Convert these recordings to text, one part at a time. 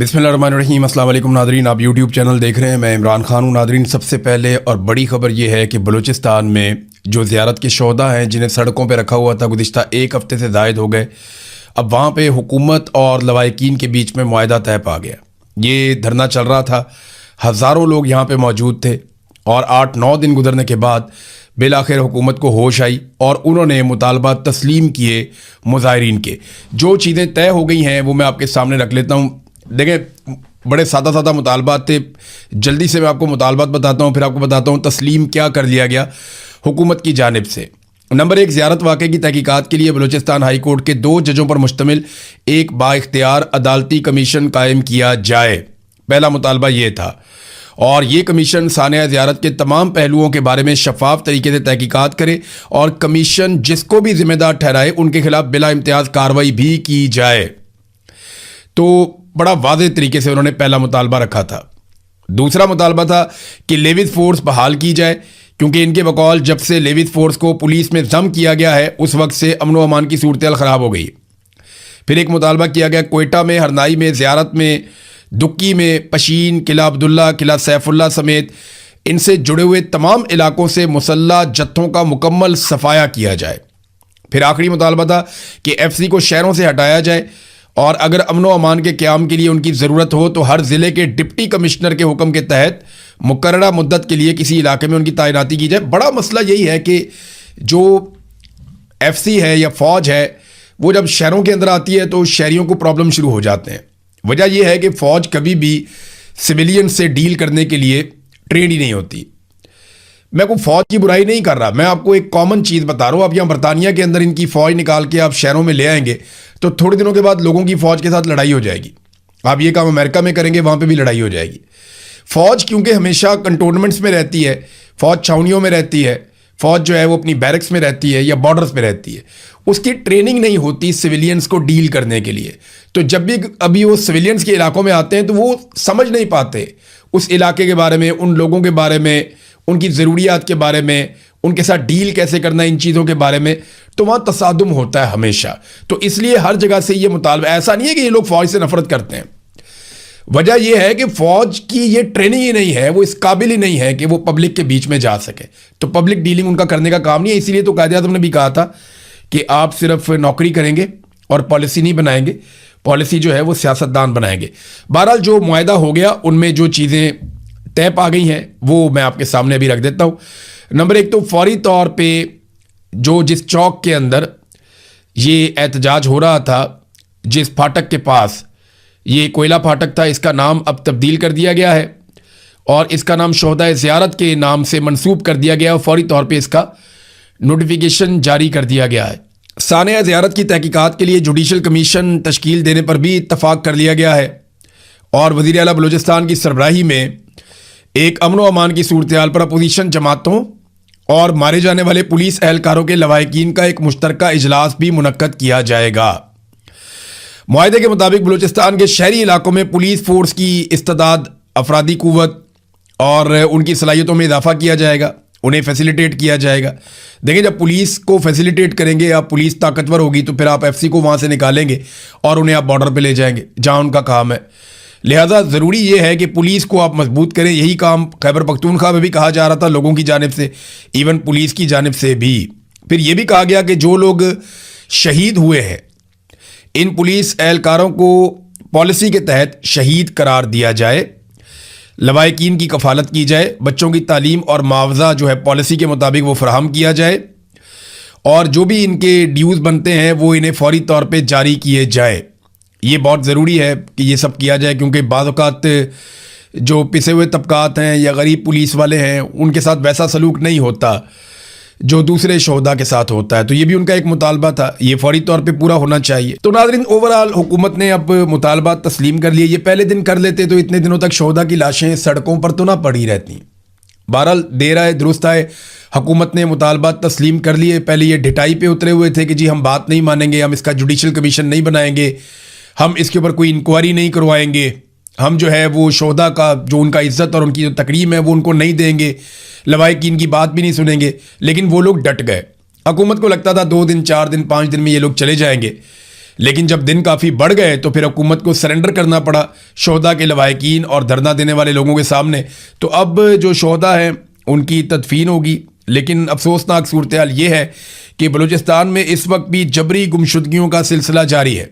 बिस्मिल्लाहिर्रहमानिर्रहीम। अस्सलाम वालेकुम नादरीन, आप यूट्यूब चैनल देख रहे हैं। मैं इमरान खान हूँ। नादरीन, सबसे पहले और बड़ी ख़बर यह है कि बलूचिस्तान में जो ज़ियारत के शोधा हैं जिन्हें सड़कों पर रखा हुआ था गुज़िश्ता एक हफ़्ते से ज़ायद हो गए, अब वहाँ पे हुकूमत और लवाहिकीन के बीच में मुआहदा तय पा गया। ये धरना चल रहा था, हज़ारों लोग यहाँ पर मौजूद थे और 8-9 दिन गुजरने के बाद बिलाखिर हुकूमत को होश आई और उन्होंने मुतालबा तस्लीम किए मुज़ाहिरीन के। जो चीज़ें तय हो गई हैं वो मैं आपके सामने रख लेता हूँ। देखें, बड़े सादा सादा मुतालबात थे। जल्दी से मैं आपको मुतालबात बताता हूँ, फिर आपको बताता हूँ तस्लीम क्या कर लिया गया हुकूमत की जानिब से। नंबर 1, ज़ियारत वाक़े की तहकीकात के लिए बलूचिस्तान हाई कोर्ट के 2 जजों पर मुश्तमिल एक बाइख्तियार अदालती कमीशन कायम किया जाए। पहला मुतालबा ये था और ये कमीशन सानिया ज़ियारत के तमाम पहलुओं के बारे में शफाफ तरीके से तहकीकात करे और कमीशन जिसको भी जिम्मेदार ठहराए उनके खिलाफ बिला इम्तियाज़ कार्रवाई भी की जाए। तो बड़ा वाज़ेह तरीके से उन्होंने पहला मुतालबा रखा था। दूसरा मुतालबा था कि लेविस फोर्स बहाल की जाए, क्योंकि इनके बकौल जब से लेविस फोर्स को पुलिस में ज़म किया गया है उस वक्त से अमन व अमान की सूरत ख़राब हो गई। फिर एक मुतालबा किया गया कोयटा में, हरनाई में, ज़ियारत में, दुक्की में, पशीन, किला अब्दुल्ला, किला सैफुल्ला समेत इनसे जुड़े हुए तमाम इलाकों से मुसल्ला जत्थों का मुकम्मल सफाया किया जाए। फिर आखिरी मुतालबा था कि FC को शहरों से हटाया जाए और अगर अमन व अमान के क़याम के लिए उनकी ज़रूरत हो तो हर ज़िले के डिप्टी कमिश्नर के हुक्म के तहत मुकर्ररा मुद्दत के लिए किसी इलाके में उनकी तैनाती की जाए। बड़ा मसला यही है कि जो FC है या फ़ौज है वो जब शहरों के अंदर आती है तो शहरियों को प्रॉब्लम शुरू हो जाते हैं। वजह यह है कि फ़ौज कभी भी सिविलियन से डील करने के लिए ट्रेन ही नहीं होती। मैं कोई फ़ौज की बुराई नहीं कर रहा, मैं आपको एक कॉमन चीज़ बता रहा हूँ। आप यहाँ बरतानिया के अंदर इनकी फ़ौज निकाल के आप शहरों में ले आएंगे तो थोड़े दिनों के बाद लोगों की फ़ौज के साथ लड़ाई हो जाएगी। आप ये काम अमेरिका में करेंगे, वहाँ पे भी लड़ाई हो जाएगी। फ़ौज क्योंकि हमेशा कंटोनमेंट्स में रहती है, फ़ौज छावनियों में रहती है, फ़ौज जो है वो अपनी बैरक्स में रहती है या बॉर्डर्स पे रहती है, उसकी ट्रेनिंग नहीं होती सिविलियंस को डील करने के लिए। तो जब भी अभी वो सिविलियंस के इलाकों में आते हैं तो वो समझ नहीं पाते उस इलाके के बारे में, उन लोगों के बारे में, उनकी ज़रूरियात के बारे में, उनके साथ डील कैसे करना, इन चीज़ों के बारे में। तो वहाँ तसादुम होता है हमेशा। तो इसलिए हर जगह से ये मुतालबा, ऐसा नहीं है कि ये लोग फ़ौज से नफरत करते हैं। वजह यह है कि फ़ौज की ये ट्रेनिंग ही नहीं है, वो इस काबिल ही नहीं है कि वो पब्लिक के बीच में जा सके। तो पब्लिक डीलिंग उनका करने का काम नहीं है। इसीलिए तो कायदे आज़म ने भी कहा था कि आप सिर्फ नौकरी करेंगे और पॉलिसी नहीं बनाएंगे, पॉलिसी जो है वो सियासतदान बनाएंगे। बहरहाल जो मुआहदा हो गया उनमें जो चीज़ें तय पा गई हैं वो मैं आपके सामने अभी रख देता हूँ। नंबर 1 तो फौरी तौर पे जो जिस चौक के अंदर ये एहतजाज हो रहा था, जिस फाटक के पास, ये कोयला फाटक था, इसका नाम अब तब्दील कर दिया गया है और इसका नाम शोहदा ज़ियारत के नाम से मंसूब कर दिया गया और फौरी तौर पे इसका नोटिफिकेशन जारी कर दिया गया है। सानिया ज़ियारत की तहकीकात के लिए जुडिशल कमीशन तश्कील देने पर भी इत्तफाक कर लिया गया है और वज़ीर आला बलूचिस्तान की सरबराही में एक अमन व अमान की सूरत हाल पर अपोजिशन जमातों और मारे जाने वाले पुलिस एहलकारों के लवाहिकीन का एक मुश्तरका इजलास भी मुनक्कद किया जाएगा। मुआहदे के मुताबिक बलूचिस्तान के शहरी इलाकों में पुलिस फोर्स की इस्तेदाद, अफरादी कुव्वत और उनकी सलाहियतों में इजाफा किया जाएगा, उन्हें फैसिलिटेट किया जाएगा। देखिए, जब पुलिस को फैसिलिटेट करेंगे या पुलिस ताकतवर होगी तो फिर आप FC को वहाँ से निकालेंगे और उन्हें आप बॉर्डर पे ले जाएंगे जहाँ उनका काम है। लिहाजा ज़रूरी ये है कि पुलिस को आप मजबूत करें। यही काम खैबर पख्तूनख्वा में भी कहा जा रहा था लोगों की जानिब से, इवन पुलिस की जानिब से भी। फिर ये भी कहा गया कि जो लोग शहीद हुए हैं इन पुलिस एहलकारों को पॉलिसी के तहत शहीद करार दिया जाए, लवाहिकीन की कफालत की जाए, बच्चों की तालीम और मुआवजा जो है पॉलिसी के मुताबिक वो फराहम किया जाए और जो भी इनके ड्यूज़ बनते हैं वो इन्हें फौरी तौर पे जारी किए जाए। ये बहुत ज़रूरी है कि ये सब किया जाए, क्योंकि बाज़ औक़ात जो पिसे हुए तबकात हैं या गरीब पुलिस वाले हैं उनके साथ वैसा सलूक नहीं होता जो दूसरे शोहदा के साथ होता है। तो ये भी उनका एक मुतालबा था, ये फौरी तौर पे पूरा होना चाहिए। तो नाज़रीन, ओवरऑल हुकूमत ने अब मुतालबा तस्लीम कर लिए। ये पहले दिन कर लेते तो इतने दिनों तक शोहदा की लाशें सड़कों पर तो ना पड़ी रहती। बहरहाल देर आए दुरुस्त आए, हुकूमत ने मुतालबा तस्लीम कर लिए। पहले ये ढिटाई पे उतरे हुए थे कि जी हम बात नहीं मानेंगे, हम इसका जुडिशल कमीशन नहीं बनाएंगे, हम इसके ऊपर कोई इंक्वायरी नहीं करवाएंगे, हम जो है वो शोहदा का जो उनका इज़्ज़त और उनकी जो तकरीम है वो उनको नहीं देंगे, लवाहिकीन की बात भी नहीं सुनेंगे। लेकिन वो लोग डट गए। हुकूमत को लगता था 2 दिन, 4 दिन, 5 दिन में ये लोग चले जाएंगे, लेकिन जब दिन काफ़ी बढ़ गए तो फिर हुकूमत को सरेंडर करना पड़ा शोहदा के लवाहिकीन और धरना देने वाले लोगों के सामने। तो अब जो शोहदा हैं उनकी तदफीन होगी। लेकिन अफसोसनाक सूरत हाल ये है कि बलूचिस्तान में इस वक्त भी जबरी गुमशुदगियों का सिलसिला जारी है।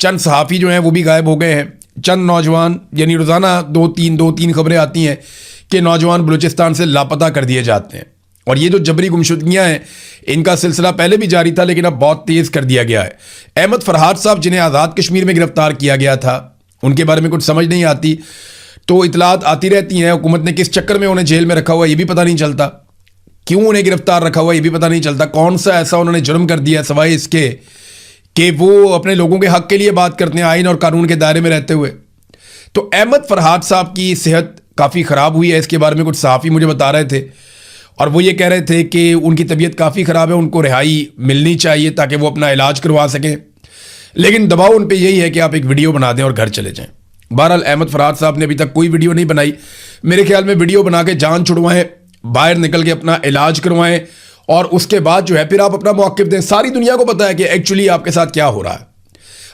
चंद सहाफ़ी जो हैं वो भी गायब हो गए हैं। चंद नौजवान, यानी रोज़ाना दो तीन खबरें आती हैं कि नौजवान बलूचिस्तान से लापता कर दिए जाते हैं। और ये जो जबरी गुमशुदगियाँ हैं इनका सिलसिला पहले भी जारी था, लेकिन अब बहुत तेज़ कर दिया गया है। अहमद फरहाद साहब, जिन्हें आज़ाद कश्मीर में गिरफ्तार किया गया था, उनके बारे में कुछ समझ नहीं आती, तो इतलात आती रहती हैं। हुकूमत ने किस चक्कर में उन्हें जेल में रखा हुआ ये भी पता नहीं चलता, क्यों उन्हें गिरफ्तार रखा हुआ ये भी पता नहीं चलता, कौन सा ऐसा उन्होंने जुर्म कर दिया सवाए इसके कि वो अपने लोगों के हक के लिए बात करते हैं आइन और कानून के दायरे में रहते हुए। तो अहमद फरहाद साहब की सेहत काफ़ी ख़राब हुई है, इसके बारे में कुछ सहाफ़ी मुझे बता रहे थे और वो ये कह रहे थे कि उनकी तबीयत काफ़ी ख़राब है, उनको रिहाई मिलनी चाहिए ताकि वो अपना इलाज करवा सकें। लेकिन दबाव उन पर यही है कि आप एक वीडियो बना दें और घर चले जाएं। बहरहाल अहमद फरहाद साहब ने अभी तक कोई वीडियो नहीं बनाई। मेरे ख्याल में वीडियो बना के जान छुड़वाएं, बाहर निकल के अपना इलाज करवाएं और उसके बाद जो है फिर आप अपना मौक़िफ़ दें। सारी दुनिया को पता है कि एक्चुअली आपके साथ क्या हो रहा है।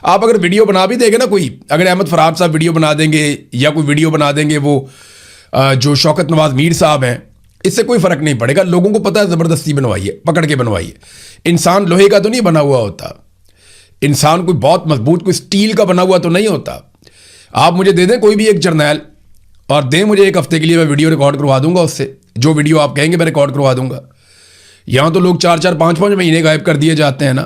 आप अगर वीडियो बना भी देंगे ना, कोई अगर अहमद फरहाद साहब वीडियो बना देंगे या कोई वीडियो बना देंगे वो जो शौकत नवाज मीर साहब हैं, इससे कोई फ़र्क नहीं पड़ेगा। लोगों को पता है ज़बरदस्ती बनवाइए, पकड़ के बनवाइए। इंसान लोहे का तो नहीं बना हुआ होता, इंसान कोई बहुत मजबूत, कोई स्टील का बना हुआ तो नहीं होता। आप मुझे दे दें कोई भी एक जर्नैल और दें मुझे एक हफ्ते के लिए, मैं वीडियो रिकॉर्ड करवा दूंगा उससे, जो वीडियो आप कहेंगे मैं रिकॉर्ड करवा दूंगा। यहाँ तो लोग 4-4, 5-5 महीने गायब कर दिए जाते हैं ना,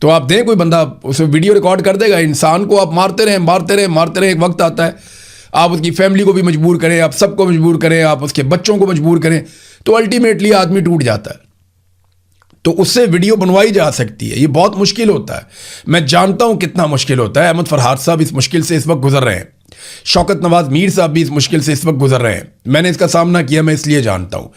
तो आप दें कोई बंदा उसे वीडियो रिकॉर्ड कर देगा। इंसान को आप मारते रहें, एक वक्त आता है आप उसकी फैमिली को भी मजबूर करें, आप सबको मजबूर करें, आप उसके बच्चों को मजबूर करें, तो अल्टीमेटली आदमी टूट जाता है। तो उससे वीडियो बनवाई जा सकती है, ये बहुत मुश्किल होता है। मैं जानता हूं कितना मुश्किल होता है। अहमद फरहाद साहब इस मुश्किल से इस वक्त गुजर रहे हैं, शौकत नवाज मीर साहब भी इस मुश्किल से इस वक्त गुजर रहे हैं। मैंने इसका सामना किया, मैं इसलिए जानता हूं।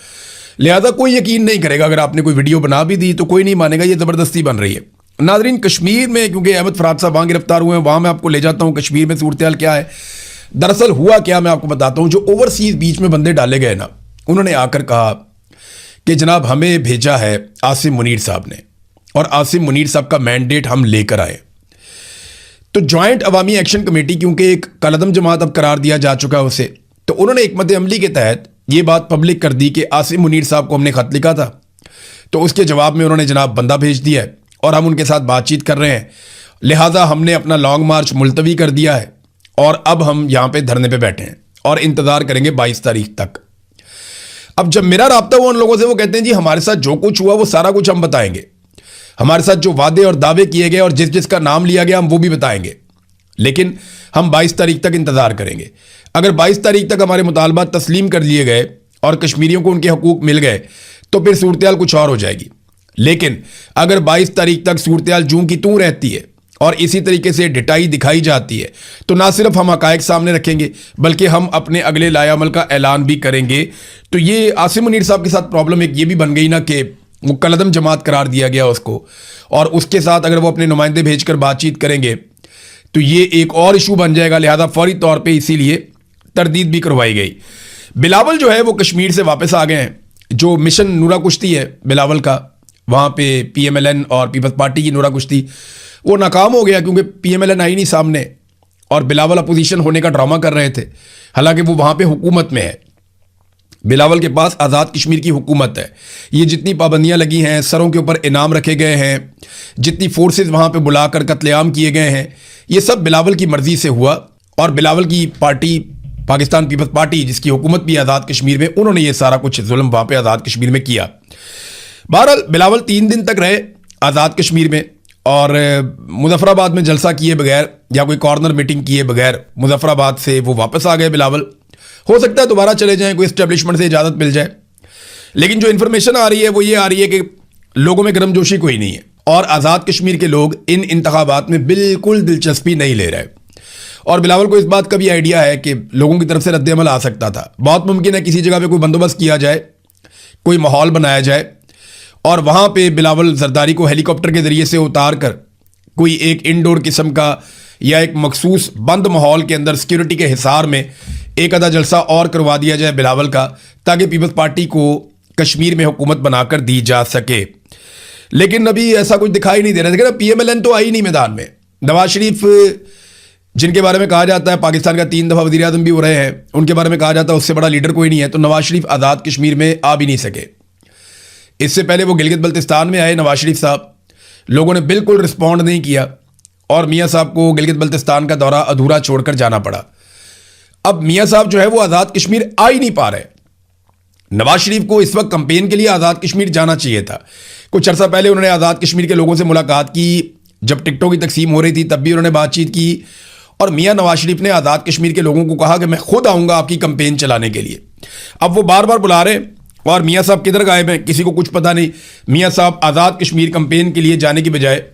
लिहाजा कोई यकीन नहीं करेगा, अगर आपने कोई वीडियो बना भी दी तो कोई नहीं मानेगा ये ज़बरदस्ती बन रही है। नादरीन, कश्मीर में क्योंकि अहमद फरहाद साहब वहाँ गिरफ्तार हुए हैं, वहाँ मैं आपको ले जाता हूँ कश्मीर में सूरत हाल क्या है। दरअसल हुआ क्या मैं आपको बताता हूँ। जो ओवरसीज बीच में बंदे डाले गए ना, उन्होंने आकर कहा कि जनाब हमें भेजा है आसिम मुनीर साहब ने और आसिम मुनीर साहब का मैंडेट हम लेकर आए। तो जॉइंट अवामी एक्शन कमेटी, क्योंकि एक कलदम जमात अब करार दिया जा चुका है उसे, तो उन्होंने एक मद्दे अमली के तहत ये बात पब्लिक कर दी कि आसिम मुनीर साहब को हमने खत लिखा था, तो उसके जवाब में उन्होंने जनाब बंदा भेज दिया है और हम उनके साथ बातचीत कर रहे हैं। लिहाजा हमने अपना लॉन्ग मार्च मुलतवी कर दिया है और अब हम यहाँ पे धरने पे बैठे हैं और इंतज़ार करेंगे 22 तारीख तक। अब जब मेरा राब्ता हुआ उन लोगों से, वो कहते हैं जी हमारे साथ जो कुछ हुआ वो सारा कुछ हम बताएंगे, हमारे साथ जो वादे और दावे किए गए और जिस जिसका नाम लिया गया हम वो भी बताएंगे, लेकिन हम 22 तारीख तक इंतज़ार करेंगे। अगर 22 तारीख तक हमारे मुतालबात तस्लीम कर लिए गए और कश्मीरियों को उनके हकूक़ मिल गए तो फिर सूरत हाल कुछ और हो जाएगी। लेकिन अगर 22 तारीख तक सूरत हाल जूं की तूं रहती है और इसी तरीके से डिटाई दिखाई जाती है, तो ना सिर्फ हम हकायक सामने रखेंगे बल्कि हम अपने अगले लायामल का ऐलान भी करेंगे। तो ये आसिम मुनीर साहब के साथ प्रॉब्लम एक ये भी बन गई ना कि वो कलदम जमात करार दिया गया उसको, और उसके साथ अगर वो अपने नुमाइंदे भेजकर बातचीत करेंगे तो ये एक और इशू बन जाएगा। लिहाजा फौरी तौर पर इसीलिए तरदीद भी करवाई गई। बिलावल जो है वो कश्मीर से वापस आ गए हैं। जो मिशन नूरा कुश्ती है बिलावल का, वहाँ पे PMLN और पीपल्स पार्टी की नूरा कुश्ती, वो नाकाम हो गया क्योंकि PMLN आई नहीं सामने और बिलावल अपोजिशन होने का ड्रामा कर रहे थे। हालांकि वो वहाँ पे हुकूमत में है, बिलावल के पास आज़ाद कश्मीर की हुकूमत है। ये जितनी पाबंदियाँ लगी हैं, सरों के ऊपर इनाम रखे गए हैं, जितनी फोर्सेज वहाँ पे बुलाकर कत्लेआम किए गए हैं, ये सब बिलावल की मर्जी से हुआ। और बिलावल की पार्टी पाकिस्तान पीपल्स पार्टी, जिसकी हुकूमत भी आज़ाद कश्मीर में, उन्होंने ये सारा कुछ जुल्म वहाँ पे आज़ाद कश्मीर में किया। बहरहाल बिलावल 3 दिन तक रहे आज़ाद कश्मीर में और मुजफ्फराबाद में जलसा किए बगैर या कोई कॉर्नर मीटिंग किए बगैर मुजफ्फराबाद से वो वापस आ गए बिलावल। हो सकता है दोबारा चले जाएं, कोई इस्टेब्लिशमेंट से इजाज़त मिल जाए। लेकिन जो इन्फॉर्मेशन आ रही है वो ये आ रही है कि लोगों में गर्मजोशी कोई नहीं है और आज़ाद कश्मीर के लोग इन इंतखाबात में बिल्कुल दिलचस्पी नहीं ले रहे। और बिलावल को इस बात का भी आइडिया है कि लोगों की तरफ से रद्द-ए-अमल आ सकता था। बहुत मुमकिन है किसी जगह पे कोई बंदोबस्त किया जाए, कोई माहौल बनाया जाए और वहाँ पे बिलावल जरदारी को हेलीकॉप्टर के ज़रिए से उतार कर कोई एक इंडोर किस्म का या एक मखसूस बंद माहौल के अंदर सिक्योरिटी के हिसार में एक आधा जलसा और करवा दिया जाए बिलावल का, ताकि पीपल्स पार्टी को कश्मीर में हुकूमत बनाकर दी जा सके। लेकिन अभी ऐसा कुछ दिखाई नहीं दे रहा। देखिए ना, पीएमएलएन तो आई नहीं मैदान में। नवाज शरीफ, जिनके बारे में कहा जाता है पाकिस्तान का 3 दफ़ा वज़ीर आज़म भी हो रहे हैं, उनके बारे में कहा जाता है उससे बड़ा लीडर कोई नहीं है, तो नवाज शरीफ आज़ाद कश्मीर में आ भी नहीं सके। इससे पहले वो गिलगित बल्तिस्तान में आए नवाज शरीफ साहब, लोगों ने बिल्कुल रिस्पॉन्ड नहीं किया और मियाँ साहब को गिलगित बल्तिस्तान का दौरा अधूरा छोड़कर जाना पड़ा। अब मियाँ साहब जो है वो आज़ाद कश्मीर आ ही नहीं पा रहे। नवाज शरीफ को इस वक्त कंपेन के लिए आज़ाद कश्मीर जाना चाहिए था। कुछ अर्सा पहले उन्होंने आज़ाद कश्मीर के लोगों से मुलाकात की, जब टिकटों की तकसीम हो रही थी तब भी उन्होंने बातचीत की, और मियाँ नवाज शरीफ ने आज़ाद कश्मीर के लोगों को कहा कि मैं खुद आऊँगा आपकी कंपेन चलाने के लिए। अब वो बार बार बुला रहे और मियाँ साहब किधर गायब हैं, किसी को कुछ पता नहीं। मियाँ साहब आज़ाद कश्मीर कंपेन के लिए जाने की बजाय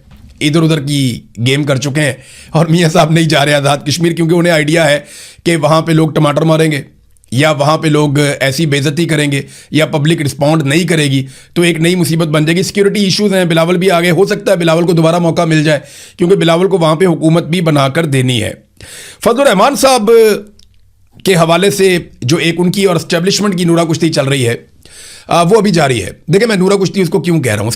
इधर उधर की गेम कर चुके हैं और मियाँ साहब नहीं जा रहे आज़ाद कश्मीर, क्योंकि उन्हें आइडिया है कि वहाँ पे लोग टमाटर मारेंगे या वहाँ पे लोग ऐसी बेइज्जती करेंगे या पब्लिक रिस्पॉन्ड नहीं करेगी तो एक नई मुसीबत बन जाएगी। सिक्योरिटी इश्यूज हैं, बिलावल भी आगे, हो सकता है बिलावल को दोबारा मौका मिल जाए क्योंकि बिलावल को वहाँ पे हुकूमत भी बनाकर देनी है। फजलुर रहमान साहब के हवाले से जो एक उनकी और एस्टेब्लिशमेंट की नूरा कुश्ती चल रही है वो अभी जारी है। देखिए, मैं नूरा कुश्ती उसको क्यों कह रहा हूँ,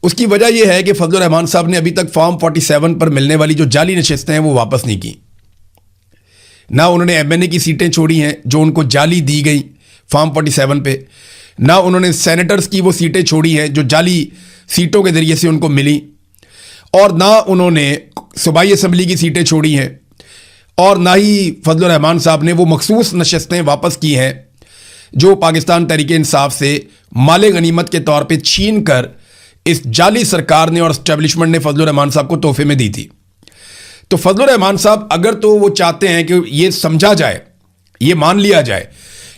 उसकी वजह यह है कि फजलुर रहमान साहब ने अभी तक फॉर्म 47 पर मिलने वाली जो जाली नशिस्तें हैं वो वापस नहीं की। ना उन्होंने एमएनए की सीटें छोड़ी हैं जो उनको जाली दी गई फॉर्म 47 पे, ना उन्होंने सेनेटर्स की वो सीटें छोड़ी हैं जो जाली सीटों के ज़रिए से उनको मिली, और ना उन्होंने सूबाई असम्बली की सीटें छोड़ी हैं, और ना ही फजलुर रहमान साहब ने वो मखसूस नशिस्तें वापस की हैं जो पाकिस्तान तहरीक इंसाफ से माले गनीमत के तौर पर छीन कर इस जाली सरकार ने और एस्टेब्लिशमेंट ने फजलुर रहमान साहब को तोहफे में दी थी। तो फजलुर रहमान साहब अगर तो वो चाहते हैं कि ये समझा जाए, ये मान लिया जाए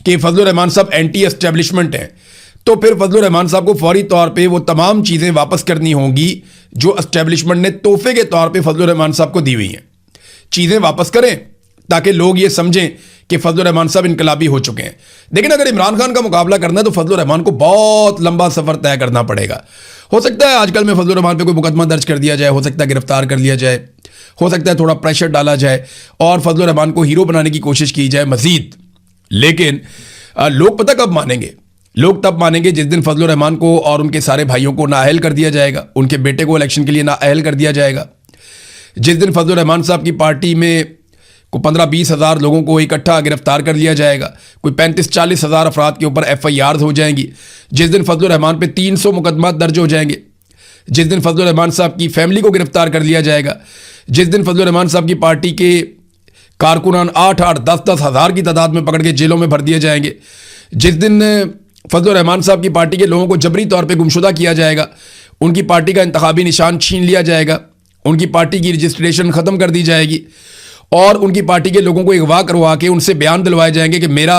कि फजलुर रहमान साहब एंटी एस्टेब्लिशमेंट हैं, तो फिर फजलुर रहमान साहब को फौरी तौर पे वो तमाम चीज़ें वापस करनी होंगी जो एस्टेब्लिशमेंट ने तोहफे के तौर पे फजलुर रहमान साहब को दी हुई हैं। चीज़ें वापस करें ताकि लोग ये समझें कि फजलुर रहमान साहब इनकलाबी हो चुके हैं। लेकिन अगर इमरान खान का मुकाबला करना है तो फजलुर रहमान को बहुत लंबा सफ़र तय करना पड़ेगा। हो सकता है आजकल में फजलुर रहमान पे कोई मुकदमा दर्ज कर दिया जाए, हो सकता है गिरफ्तार कर लिया जाए, हो सकता है थोड़ा प्रेशर डाला जाए और फजलुर रहमान को हीरो बनाने की कोशिश की जाए मजीद। लेकिन लोग पता कब मानेंगे? लोग तब मानेंगे जिस दिन फजलुर रहमान को और उनके सारे भाइयों को नाअहल कर दिया जाएगा, उनके बेटे को इलेक्शन के लिए नाअहल कर दिया जाएगा। जिस दिन फजलुर रहमान साहब की पार्टी में को 15-20 हज़ार लोगों को इकट्ठा गिरफ्तार कर लिया जाएगा, कोई 35-40 हज़ार अफराद के ऊपर FIRs हो जाएंगी, जिस दिन फजलुर रहमान पे 300 मुकदमा दर्ज हो जाएंगे, जिस दिन फजलुर रहमान साहब की फैमिली को गिरफ्तार कर लिया जाएगा, जिस दिन फजलुर रहमान साहब की पार्टी के कारकुनान 8-8, 10-10 हज़ार की तादाद में पकड़ के जेलों में भर दिए जाएंगे, जिस दिन फजलुर रहमान साहब की पार्टी के लोगों को जबरी तौर पर गुमशुदा किया जाएगा, उनकी पार्टी का इंतखाबी निशान छीन लिया जाएगा, उनकी पार्टी की रजिस्ट्रेशन ख़त्म कर दी जाएगी और उनकी पार्टी के लोगों को अगवा करवा के उनसे बयान दिलवाए जाएंगे कि मेरा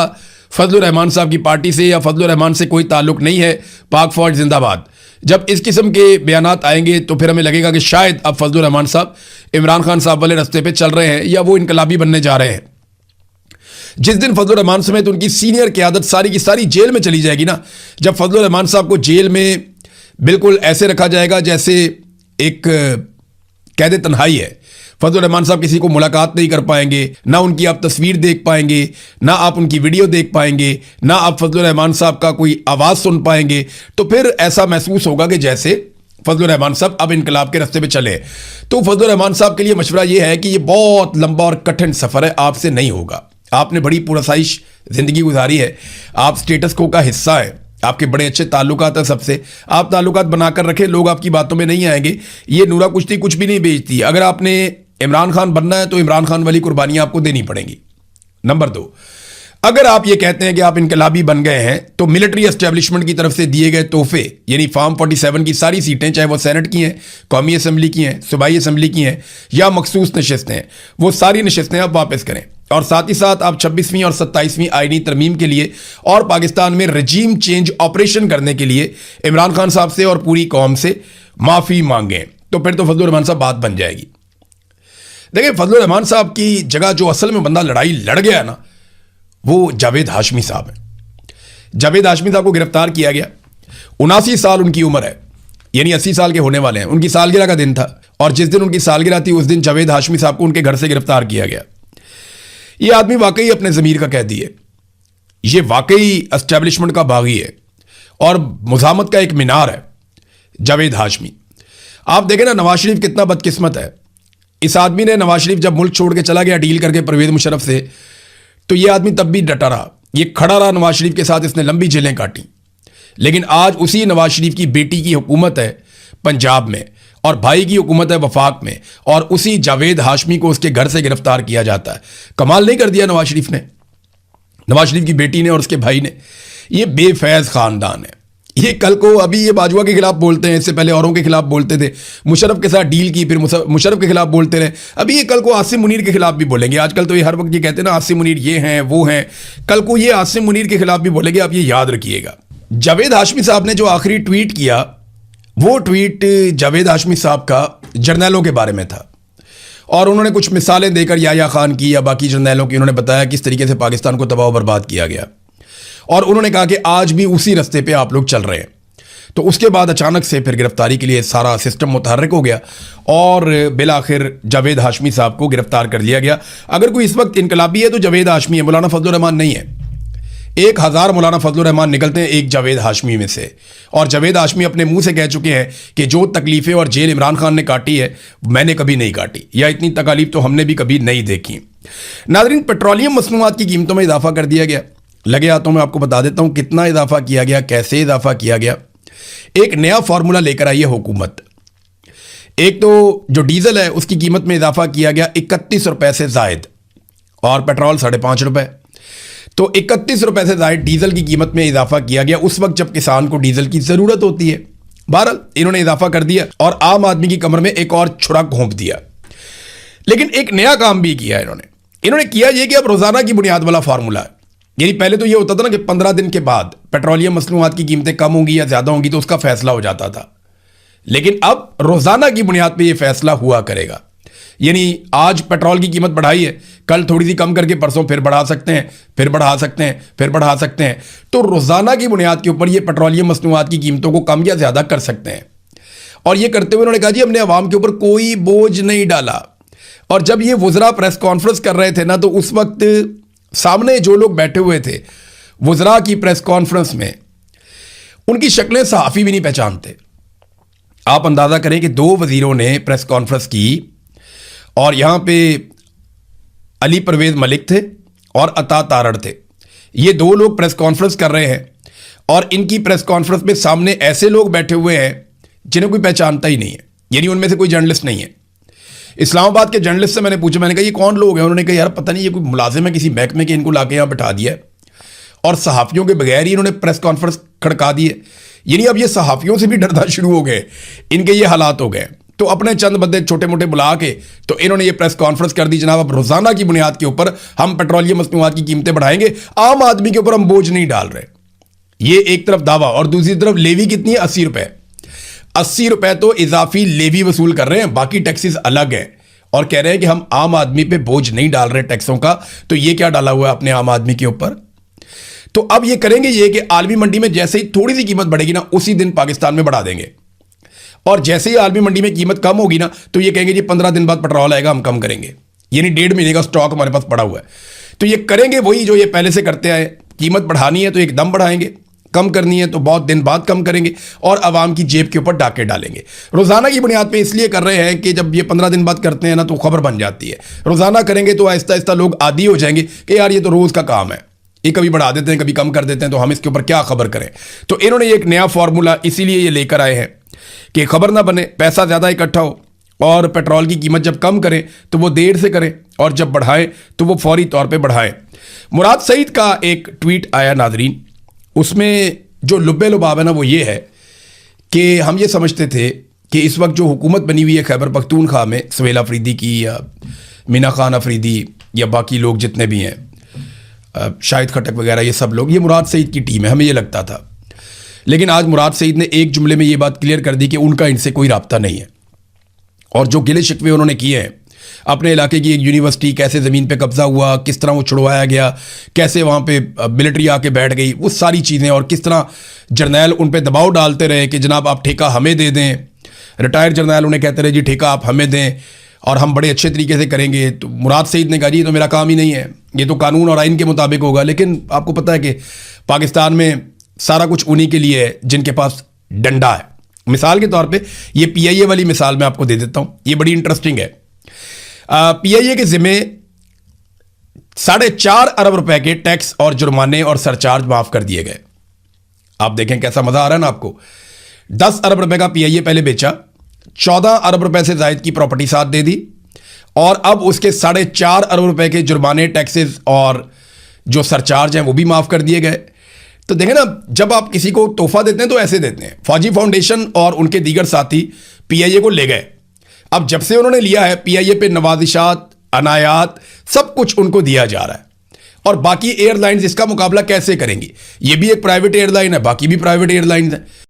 फजलुर रहमान साहब की पार्टी से या फजलुर रहमान से कोई ताल्लुक नहीं है, पाक फौज जिंदाबाद। जब इस किस्म के बयानात आएंगे तो फिर हमें लगेगा कि शायद अब फजलुर रहमान साहब इमरान खान साहब वाले रास्ते पे चल रहे हैं या वो इनकलाबी बनने जा रहे हैं। जिस दिन फजलुर रहमान समेत उनकी सीनियर क़यादत सारी की सारी जेल में चली जाएगी ना, जब फजलुर रहमान साहब को जेल में बिल्कुल ऐसे रखा जाएगा जैसे एक कैद तन्हाई है, फजलुर रहमान साहब किसी को मुलाकात नहीं कर पाएंगे, ना उनकी आप तस्वीर देख पाएंगे, ना आप उनकी वीडियो देख पाएंगे, ना आप फजलुर रहमान साहब का कोई आवाज़ सुन पाएंगे, तो फिर ऐसा महसूस होगा कि जैसे फजलुर रहमान साहब अब इनकलाब के रास्ते पे चले। तो फजलुर रहमान साहब के लिए मशवरा ये है कि ये बहुत लंबा और कठिन सफ़र है, आपसे नहीं होगा। आपने बड़ी पुरसाइश ज़िंदगी गुजारी है, आप स्टेटस को का हिस्सा है, आपके बड़े अच्छे ताल्लुकात हैं सबसे, आप ताल्लुकात बनाकर रखें, लोग आपकी बातों में नहीं आएंगे। ये नूरा कुश्ती कुछ भी नहीं बेचती। अगर आपने इमरान खान बनना है तो इमरान खान वाली कुर्बानियां आपको देनी पड़ेंगी। नंबर 2, अगर आप ये कहते हैं कि आप इनकलाबी बन गए हैं तो मिलिट्री एस्टेब्लिशमेंट की तरफ से दिए गए तोहफे यानी फॉर्म 47 की सारी सीटें, चाहे वो सेनेट की हैं, कौमी असम्बली की हैं, सूबाई असम्बली की हैं या मखसूस नशिस्तें हैं, वो सारी नशिस्तें आप वापस करें और साथ ही साथ आप 26वीं और 27वीं आईनी तरमीम के लिए और पाकिस्तान में रजीम चेंज ऑपरेशन करने के लिए इमरान खान साहब से और पूरी कौम से माफ़ी मांगें। तो फिर तो फजलुर रहमान साहब बात बन जाएगी। देखिए, फजलुर रहमान साहब की जगह जो असल में बंदा लड़ाई लड़ गया ना, वो जावेद हाशमी साहब है। जावेद हाशमी साहब को गिरफ्तार किया गया, 79 साल उनकी उम्र है, यानी 80 साल के होने वाले हैं। उनकी सालगिरह का दिन था और जिस दिन उनकी सालगिरह थी उस दिन जावेद हाशमी साहब को उनके घर से गिरफ्तार किया गया। ये आदमी वाकई अपने ज़मीर का कैदी है, ये वाकई एस्टेब्लिशमेंट का बागी है और मुज़ामत का एक मीनार है। जावेद हाशमी। आप देखें ना, नवाज शरीफ कितना बदकिस्मत है। इस आदमी ने, नवाज शरीफ जब मुल्क छोड़ के चला गया डील करके परवेज मुशर्रफ से, तो ये आदमी तब भी डटा रहा, ये खड़ा रहा नवाज शरीफ के साथ, इसने लंबी जेलें काटी। लेकिन आज उसी नवाज शरीफ की बेटी की हुकूमत है पंजाब में, और भाई की हुकूमत है वफाक में, और उसी जावेद हाशमी को उसके घर से गिरफ्तार किया जाता है। कमाल नहीं कर दिया नवाज शरीफ ने, नवाज शरीफ की बेटी ने और उसके भाई ने। ये बेफैज खानदान है। ये कल को, अभी ये बाजवा के खिलाफ बोलते हैं, इससे पहले औरों के खिलाफ बोलते थे, मुशर्रफ के साथ डील की, फिर मुशर्रफ के खिलाफ बोलते रहे। अभी ये कल को आसिम मुनीर के खिलाफ भी बोलेंगे। आजकल तो ये हर वक्त ये कहते हैं ना, आसिम मुनीर ये हैं वो हैं, कल को ये आसिम मुनीर के खिलाफ भी बोलेंगे। आप ये याद रखिएगा। जावेद हाशमी साहब ने जो आखिरी ट्वीट किया, वो ट्वीट जावेद हाशमी साहब का जर्नैलों के बारे में था, और उन्होंने कुछ मिसालें देकर याया खान की या बाकी जर्नैलों की उन्होंने बताया किस तरीके से पाकिस्तान को तबाह बर्बाद किया गया, और उन्होंने कहा कि आज भी उसी रास्ते पे आप लोग चल रहे हैं। तो उसके बाद अचानक से फिर गिरफ्तारी के लिए सारा सिस्टम मुतहर्रिक हो गया, और बिलाखिर जावेद हाशमी साहब को गिरफ्तार कर लिया गया। अगर कोई इस वक्त इनकलाबी है तो जावेद हाशमी है, मौलाना फजलुर रहमान नहीं है। 1000 मौलाना फजलुर रहमान निकलते हैं एक जावेद हाशमी में से, और जावेद हाशमी अपने मुंह से कह चुके हैं कि जो तकलीफें और जेल इमरान खान ने काटी है, मैंने कभी नहीं काटी, या इतनी तकालीफ तो हमने भी कभी नहीं देखी। नाज़रीन, पेट्रोलियम मसनूआत की कीमतों में इजाफा कर दिया गया। लगे हाथों में आपको बता देता हूं कितना इजाफा किया गया, कैसे इजाफा किया गया। एक नया फार्मूला लेकर आई है हुकूमत। एक तो जो डीजल है उसकी कीमत में इजाफा किया गया 31 रुपए से जायद, और पेट्रोल 5.5 रुपए। तो 31 रुपए से जायद डीजल की कीमत में इजाफा किया गया उस वक्त जब किसान को डीजल की जरूरत होती है। बहरहाल इन्होंने इजाफा कर दिया और आम आदमी की कमर में एक और छुरा घोंप दिया। लेकिन एक नया काम भी किया इन्होंने किया यह कि अब रोजाना की बुनियाद वाला फार्मूला है। यानी पहले तो यह होता था ना कि 15 दिन के बाद पेट्रोलियम मसनूआत की कीमतें कम होंगी या ज्यादा होंगी तो उसका फैसला हो जाता था, लेकिन अब रोजाना की बुनियाद पे यह फैसला हुआ करेगा। यानी आज पेट्रोल की कीमत बढ़ाई है, कल थोड़ी सी कम करके परसों फिर बढ़ा सकते हैं, फिर बढ़ा सकते हैं, फिर बढ़ा सकते हैं। तो रोजाना की बुनियाद के ऊपर ये पेट्रोलियम मसनूआत की कीमतों को कम या ज्यादा कर सकते हैं। और ये करते हुए उन्होंने कहा जी हमने अवाम के ऊपर कोई बोझ नहीं डाला। और जब ये वुज़रा प्रेस कॉन्फ्रेंस कर रहे थे ना, तो उस वक्त सामने जो लोग बैठे हुए थे वुज़रा की प्रेस कॉन्फ्रेंस में, उनकी शक्लें सहाफ़ी भी नहीं पहचानते। आप अंदाज़ा करें कि 2 वज़ीरों ने प्रेस कॉन्फ्रेंस की, और यहां पे अली परवेज़ मलिक थे और अता तारड़ थे। ये 2 लोग प्रेस कॉन्फ्रेंस कर रहे हैं, और इनकी प्रेस कॉन्फ्रेंस में सामने ऐसे लोग बैठे हुए हैं जिन्हें कोई पहचानता ही नहीं है। यानी उनमें से कोई जर्नलिस्ट नहीं है। इस्लामाबाद के जर्नलिस्ट से मैंने पूछा, मैंने कहा ये कौन लोग हैं? उन्होंने कहा यार पता नहीं, ये कोई मुलाजिम है किसी महकमे के, इनको लाके यहाँ बैठा दिया है, और सहाफ़ियों के बगैर ही इन्होंने प्रेस कॉन्फ्रेंस खड़का दी है। यानी अब ये सहाफ़ियों से भी डरना शुरू हो गए, इनके ये हालात हो गए। तो अपने चंद बंदे छोटे मोटे बुला के तो इन्होंने ये प्रेस कॉन्फ्रेंस कर दी, जनाब अब रोजाना की बुनियाद के ऊपर हम पेट्रोलियम मसनूआत की कीमतें बढ़ाएंगे, आम आदमी के ऊपर हम बोझ नहीं डाल रहे। ये एक तरफ दावा, और दूसरी तरफ लेवी कितनी है? 80 रुपए। 80 रुपए तो इजाफी लेवी वसूल कर रहे हैं, बाकी टैक्सेस अलग है, और कह रहे हैं कि हम आम आदमी पे बोझ नहीं डाल रहे टैक्सों का। तो ये क्या डाला हुआ है अपने आम आदमी के ऊपर? तो अब ये करेंगे ये कि आलमी मंडी में जैसे ही थोड़ी सी कीमत बढ़ेगी ना, उसी दिन पाकिस्तान में बढ़ा देंगे, और जैसे ही आलमी मंडी में कीमत कम होगी ना, तो ये कहेंगे जी 15 दिन बाद पेट्रोल आएगा, हम कम करेंगे। यानी 1.5 महीने का स्टॉक हमारे पास पड़ा हुआ है। तो ये करेंगे वही जो ये पहले से करते आए। कीमत बढ़ानी है तो एकदम बढ़ाएंगे, कम करनी है तो बहुत दिन बाद कम करेंगे, और आवाम की जेब के ऊपर डाके डालेंगे। रोजाना की बुनियाद पे इसलिए कर रहे हैं कि जब ये 15 दिन बाद करते हैं ना, तो खबर बन जाती है। रोजाना करेंगे तो आहिस्ता आहिस्ता लोग आदी हो जाएंगे कि यार ये तो रोज का काम है, ये कभी बढ़ा देते हैं कभी कम कर देते हैं, तो हम इसके ऊपर क्या खबर करें। तो इन्होंने एक नया फॉर्मूला इसीलिए ये लेकर आए हैं कि खबर ना बने, पैसा ज्यादा इकट्ठा हो, और पेट्रोल की कीमत जब कम करें तो वो देर से करें, और जब बढ़ाएं तो वो फौरी तौर पे बढ़ाएं। मुराद सईद का एक ट्वीट आया नाजरीन, उसमें जो लुब्बे लुबाब है ना, वो ये है कि हम ये समझते थे कि इस वक्त जो हुकूमत बनी हुई है खैबर पख्तूनख्वा में, सवेल अफरीदी की या मीना खान अफरीदी या बाकी लोग जितने भी हैं, शाहिद खटक वगैरह, ये सब लोग, ये मुराद सईद की टीम है, हमें ये लगता था। लेकिन आज मुराद सईद ने एक जुमले में ये बात क्लियर कर दी कि उनका इनसे कोई राब्ता नहीं है, और जो गिले शिकवे उन्होंने किए हैं अपने इलाके की एक यूनिवर्सिटी कैसे ज़मीन पे कब्जा हुआ, किस तरह वो छुड़वाया गया, कैसे वहाँ पे मिलिट्री आके बैठ गई, वो सारी चीज़ें, और किस तरह जर्नैल उन पे दबाव डालते रहे कि जनाब आप ठेका हमें दे दें। रिटायर्ड जर्नैल उन्हें कहते रहे जी ठेका आप हमें दें और हम बड़े अच्छे तरीके से करेंगे। तो मुराद सईद ने कहा जी ये तो मेरा काम ही नहीं है, ये तो कानून और आइन के मुताबिक होगा। लेकिन आपको पता है कि पाकिस्तान में सारा कुछ उन्हीं के लिए है जिनके पास डंडा है, मिसाल के तौर पे ये पीआईए वाली मिसाल मैं आपको दे देता हूं, ये बड़ी इंटरेस्टिंग है। पीआईए के जिम्मे 4.5 अरब रुपए के टैक्स और जुर्माने और सरचार्ज माफ कर दिए गए। आप देखें कैसा मजा आ रहा है ना आपको। 10 अरब रुपए का पीआईए पहले बेचा, 14 अरब रुपए से जायद की प्रॉपर्टी साथ दे दी, और अब उसके 4.5 अरब रुपए के जुर्माने, टैक्सेस और जो सरचार्ज हैं वो भी माफ कर दिए गए। तो देखें ना, जब आप किसी को तोहफा देते हैं तो ऐसे देते हैं। फौजी फाउंडेशन और उनके दीगर साथी पीआईए को ले गए। अब जब से उन्होंने लिया है, पीआईए पे नवाजिशात, अनायात, सब कुछ उनको दिया जा रहा है। और बाकी एयरलाइंस इसका मुकाबला कैसे करेंगी? ये भी एक प्राइवेट एयरलाइन है, बाकी भी प्राइवेट एयरलाइंस है।